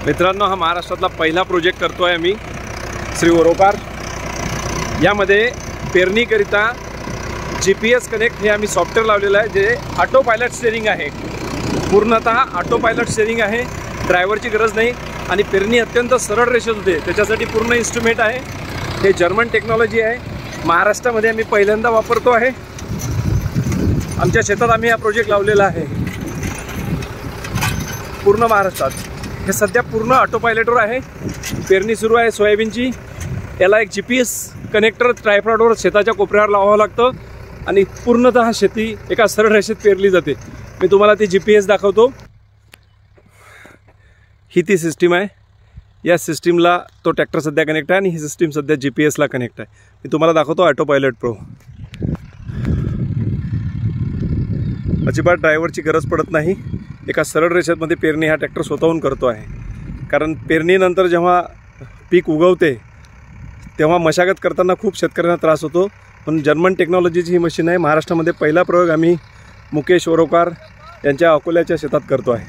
मित्रांनो, हा महाराष्ट्रातला पहिला प्रोजेक्ट करतोय आम्ही श्री ओरोकार। यामध्ये पेरणीकरिता GPS कनेक्ट हे आम्ही सॉफ्टवेअर लावलेलं आहे, जे ऑटो पायलट स्टेअरिंग आहे। पूर्णतः ऑटो पायलट स्टेअरिंग आहे, ड्रायव्हरची गरज नाही आणि पेरणी अत्यंत सरळ रेषेत होते। त्याच्यासाठी पूर्ण इन्स्ट्रुमेंट आहे। हे जर्मन टेक्नॉलॉजी आहे, महाराष्ट्रामध्ये आम्ही पहिल्यांदा वापरतो आहे। आमच्या शेतात आम्ही हा प्रोजेक्ट लावलेला आहे पूर्ण महाराष्ट्रात। हे सध्या पूर्ण ऑटो पायलटवर आहे। पेरणी सुरू आहे सोयाबीनची। याला एक GPS कनेक्टर ट्रायपॉडवर शेताच्या कोपऱ्यावर लावावं लागतं आणि पूर्णतः शेती एका सरळ रेषेत पेरली जाते। मी तुम्हाला ती GPS दाखवतो। ही ती सिस्टीम आहे। या सिस्टीमला तो ट्रॅक्टर सध्या कनेक्ट आहे आणि ही सिस्टीम सध्या GPS ला कनेक्ट आहे। मी तुम्हाला दाखवतो ऑटो पायलट प्रो। अजिबात ड्रायव्हरची गरज पडत नाही। एका सरळ रेषेमध्ये पेरणी हा ट्रॅक्टर स्वतःहून करतो आहे। कारण पेरणीनंतर जेव्हा पीक उगवते तेव्हा मशागत करताना खूप शेतकऱ्यांना त्रास होतो। पण जर्मन टेक्नॉलॉजीची ही मशीन आहे। महाराष्ट्रामध्ये पहिला प्रयोग आम्ही मुकेश ओरोकार यांच्या अकोल्याच्या शेतात करतो आहे।